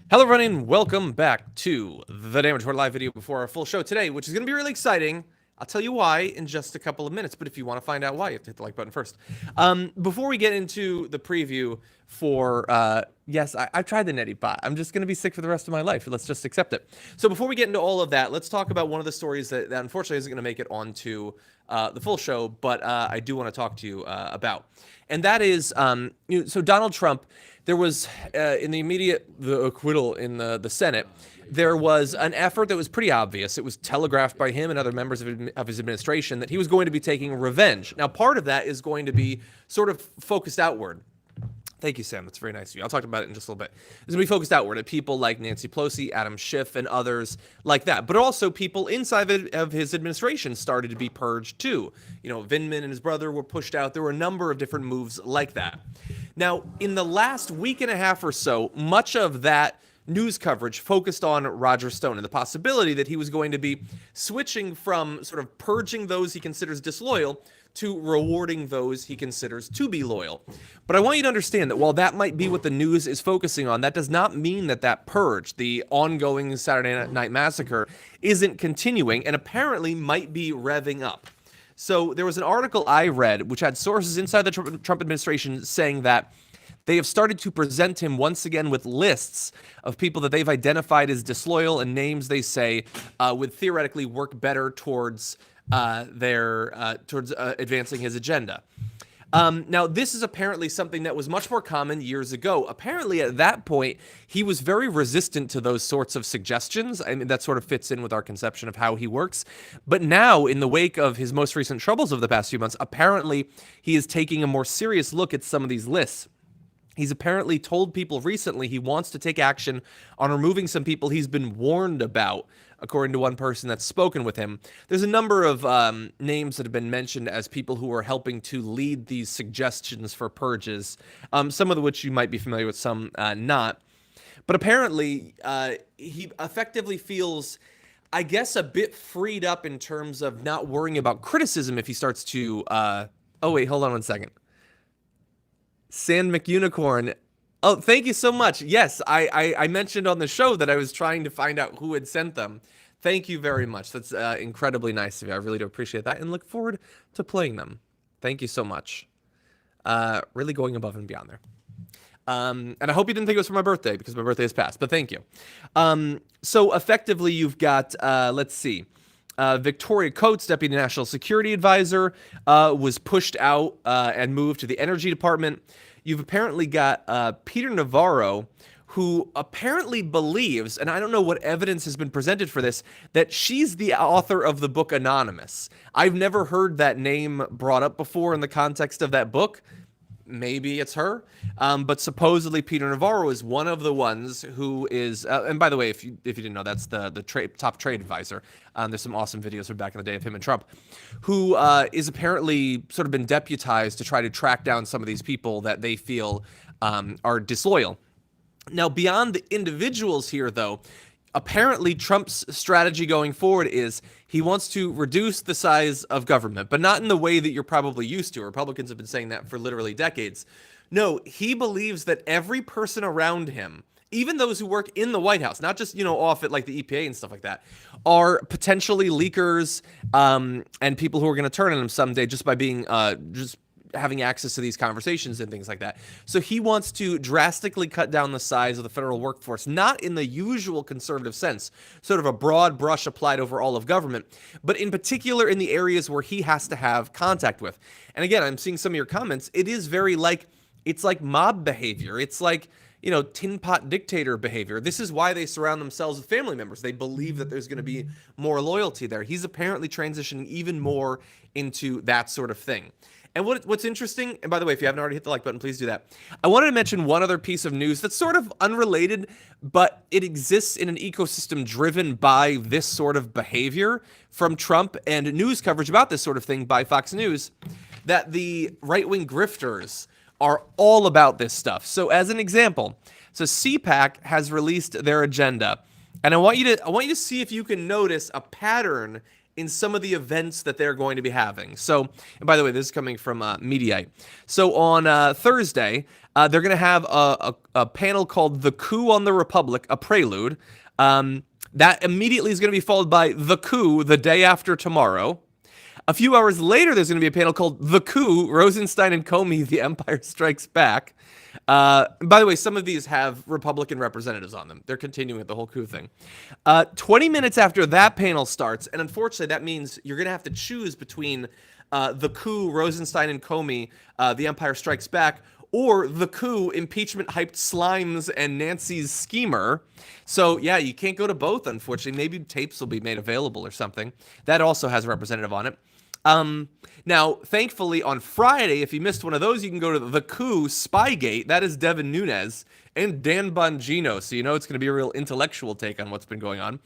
Hello everyone and welcome back to the Damage Report live video before our full show today, which is going to be really exciting. I'll tell you why in just a couple of minutes, but if you want to find out why, you have to hit the like button first. Before we get into the preview for, yes, I've tried the Neti bot. I'm just going to be sick for the rest of my life. Let's just accept it. So before we get into all of that, let's talk about one of the stories that unfortunately isn't going to make it onto the full show, but I do want to talk to you about. And that is, so Donald Trump, there was, in the acquittal in the Senate, there was an effort that was pretty obvious. It was telegraphed by him and other members of his administration that he was going to be taking revenge. Now, part of that is going to be sort of focused outward. Thank you, Sam. That's very nice of you. I'll talk about it in just a little bit. It's going to be focused outward at people like Nancy Pelosi, Adam Schiff, and others like that. But also people inside of his administration started to be purged too. You know, Vindman and his brother were pushed out. There were a number of different moves like that. Now, in the last week and a half or so, much of that news coverage focused on Roger Stone and the possibility that he was going to be switching from sort of purging those he considers disloyal to rewarding those he considers to be loyal. But I want you to understand that while that might be what the news is focusing on, that does not mean that that purge, the ongoing Saturday Night Massacre, isn't continuing and apparently might be revving up. So there was an article I read which had sources inside the Trump administration saying that they have started to present him once again with lists of people that they've identified as disloyal and names they say would theoretically work better towards advancing his agenda. Now, this is apparently something that was much more common years ago. Apparently, at that point, he was very resistant to those sorts of suggestions. I mean, that sort of fits in with our conception of how he works. But now, in the wake of his most recent troubles of the past few months, apparently he is taking a more serious look at some of these lists. He's apparently told people recently he wants to take action on removing some people he's been warned about, according to one person that's spoken with him. There's a number of names that have been mentioned as people who are helping to lead these suggestions for purges, some of which you might be familiar with, some not. But apparently, he effectively feels, I guess, a bit freed up in terms of not worrying about criticism if he starts to... oh, wait, hold on one second. Sand McUnicorn. Oh, thank you so much. Yes, I mentioned on the show that I was trying to find out who had sent them. Thank you very much. That's incredibly nice of you. I really do appreciate that and look forward to playing them. Thank you so much. Really going above and beyond there. And I hope you didn't think it was for my birthday because my birthday has passed, but thank you. So effectively you've got, let's see. Victoria Coates, Deputy National Security Advisor, was pushed out and moved to the Energy Department. You've apparently got Peter Navarro, who apparently believes, and I don't know what evidence has been presented for this, that she's the author of the book Anonymous. I've never heard that name brought up before in the context of that book. Maybe it's her, but supposedly Peter Navarro is one of the ones who is, and by the way, if you didn't know, that's the top trade advisor. There's some awesome videos from back in the day of him and Trump, who is apparently sort of been deputized to try to track down some of these people that they feel are disloyal. Now, beyond the individuals here, though, apparently Trump's strategy going forward is he wants to reduce the size of government, but not in the way that you're probably used to. Republicans have been saying that for literally decades. No, he believes that every person around him, even those who work in the White House, not just, you know, off at like the EPA and stuff like that, are potentially leakers and people who are going to turn on him someday just by being just having access to these conversations and things like that. So he wants to drastically cut down the size of the federal workforce, not in the usual conservative sense, sort of a broad brush applied over all of government, but in particular in the areas where he has to have contact with. And again, I'm seeing some of your comments. It is very like, it's like mob behavior. It's like, you know, tin pot dictator behavior. This is why they surround themselves with family members. They believe that there's going to be more loyalty there. He's apparently transitioning even more into that sort of thing. And what's interesting, and by the way, if you haven't already hit the like button, please do that. I wanted to mention one other piece of news that's sort of unrelated, but it exists in an ecosystem driven by this sort of behavior from Trump and news coverage about this sort of thing by Fox News, that the right-wing grifters are all about this stuff. So as an example, so CPAC has released their agenda, and I want you to see if you can notice a pattern in some of the events that they're going to be having. So, and by the way, this is coming from Mediaite. So on Thursday, they're going to have a panel called The Coup on the Republic, a prelude. That immediately is going to be followed by The Coup the day after tomorrow. A few hours later, there's going to be a panel called The Coup, Rosenstein and Comey, The Empire Strikes Back. By the way, some of these have Republican representatives on them. They're continuing with the whole coup thing. 20 minutes after that panel starts, and unfortunately that means you're going to have to choose between The Coup, Rosenstein and Comey, The Empire Strikes Back, or The Coup, impeachment hyped slimes and Nancy's schemer. So yeah, you can't go to both, unfortunately. Maybe tapes will be made available or something. That also has a representative on it. Now, thankfully, on Friday, if you missed one of those, you can go to The Coup Spygate. That is Devin Nunes and Dan Bongino, so you know it's going to be a real intellectual take on what's been going on.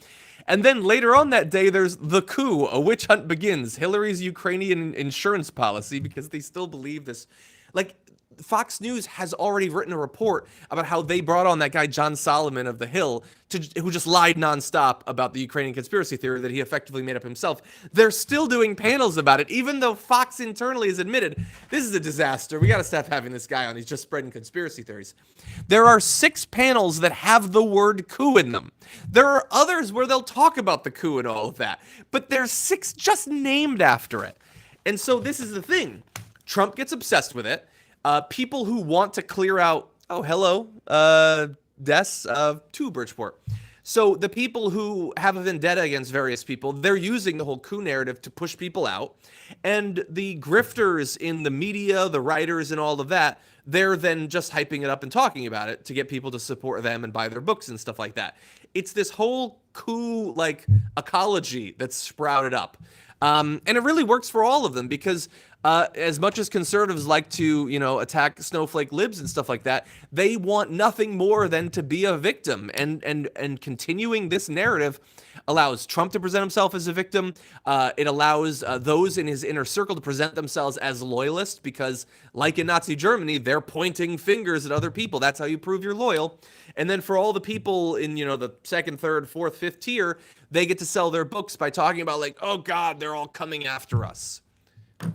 And then later on that day, there's The Coup, A Witch Hunt Begins, Hillary's Ukrainian insurance policy, because they still believe this. Like, Fox News has already written a report about how they brought on that guy John Solomon of The Hill, who just lied nonstop about the Ukrainian conspiracy theory that he effectively made up himself. They're still doing panels about it, even though Fox internally has admitted, this is a disaster. We got to stop having this guy on. He's just spreading conspiracy theories. There are 6 panels that have the word coup in them. There are others where they'll talk about the coup and all of that, but there's 6 just named after it. And so this is the thing. Trump gets obsessed with it. People who want to clear out, deaths to Bridgeport. So the people who have a vendetta against various people, they're using the whole coup narrative to push people out. And the grifters in the media, the writers and all of that, they're then just hyping it up and talking about it to get people to support them and buy their books and stuff like that. It's this whole coup like ecology that's sprouted up. And it really works for all of them because as much as conservatives like to, attack snowflake libs and stuff like that, they want nothing more than to be a victim. And continuing this narrative allows Trump to present himself as a victim. It allows those in his inner circle to present themselves as loyalists because, like in Nazi Germany, they're pointing fingers at other people. That's how you prove you're loyal. And then for all the people in, the second, third, fourth, fifth tier, they get to sell their books by talking about like, oh God, they're all coming after us.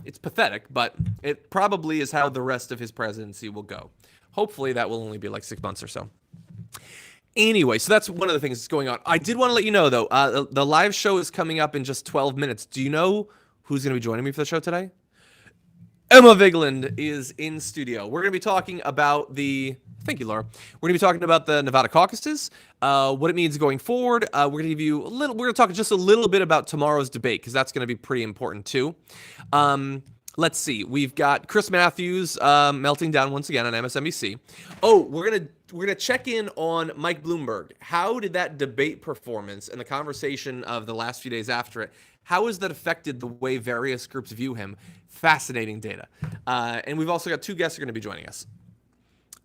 It's pathetic, but it probably is how the rest of his presidency will go. Hopefully that will only be like 6 months or so. Anyway, so that's one of the things that's going on. I did want to let you know, though, the live show is coming up in just 12 minutes. Do you know who's going to be joining me for the show today? Emma Vigeland is in studio. We're going to be talking about thank you, Laura. We're going to be talking about the Nevada caucuses, what it means going forward. We're going to give you we're going to talk just a little bit about tomorrow's debate because that's going to be pretty important too. Let's see. We've got Chris Matthews melting down once again on MSNBC. Oh, we're gonna check in on Mike Bloomberg. How did that debate performance and the conversation of the last few days after it, how has that affected the way various groups view him? Fascinating data. And we've also got 2 guests who are going to be joining us.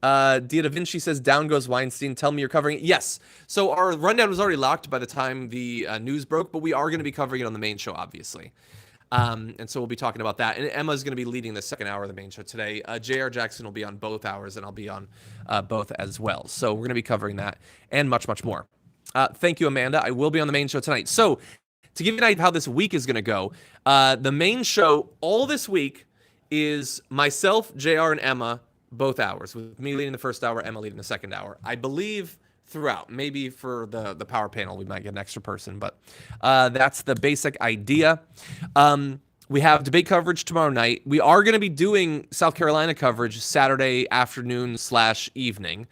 Dia Da Vinci says, down goes Weinstein. Tell me you're covering it. Yes. So our rundown was already locked by the time the news broke, but we are going to be covering it on the main show, obviously. And so we'll be talking about that. And Emma's going to be leading the second hour of the main show today. J.R. Jackson will be on both hours, and I'll be on both as well. So we're going to be covering that and much, much more. Thank you, Amanda. I will be on the main show tonight. So to give you an idea of how this week is going to go, the main show all this week is myself, JR, and Emma, both hours, with me leading the first hour, Emma leading the second hour. I believe throughout. Maybe for the power panel, we might get an extra person, but that's the basic idea. We have debate coverage tomorrow night. We are going to be doing South Carolina coverage Saturday afternoon / evening.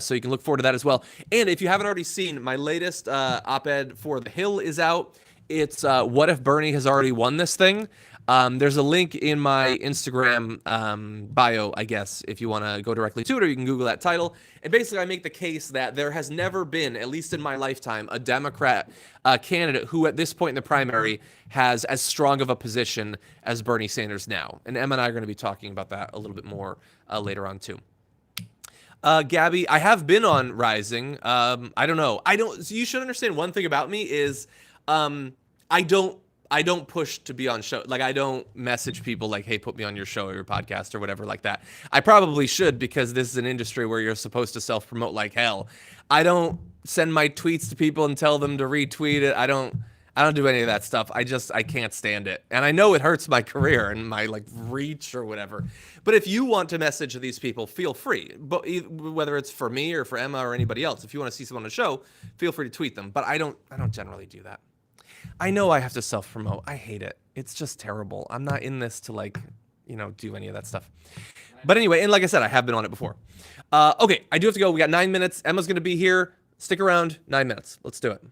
So you can look forward to that as well. And if you haven't already seen, my latest op-ed for The Hill is out. It's what if Bernie has already won this thing? There's a link in my Instagram bio, I guess, if you want to go directly to it, or you can Google that title. And basically, I make the case that there has never been, at least in my lifetime, a Democrat candidate who at this point in the primary has as strong of a position as Bernie Sanders now. And Emma and I are going to be talking about that a little bit more later on, too. Gabby, I have been on Rising. I don't know. So you should understand one thing about me is I don't push to be on show. Like, I don't message people like, hey, put me on your show or your podcast or whatever like that. I probably should, because this is an industry where you're supposed to self-promote like hell. I don't send my tweets to people and tell them to retweet it. I don't I don't do any of that stuff. I can't stand it. And I know it hurts my career and my like reach or whatever. But if you want to message these people, feel free. But whether it's for me or for Emma or anybody else, if you want to see someone on the show, feel free to tweet them. But I don't generally do that. I know I have to self-promote. I hate it. It's just terrible. I'm not in this to like, do any of that stuff. But anyway, and like I said, I have been on it before. Okay, I do have to go. We got 9 minutes. Emma's going to be here. Stick around. 9 minutes. Let's do it.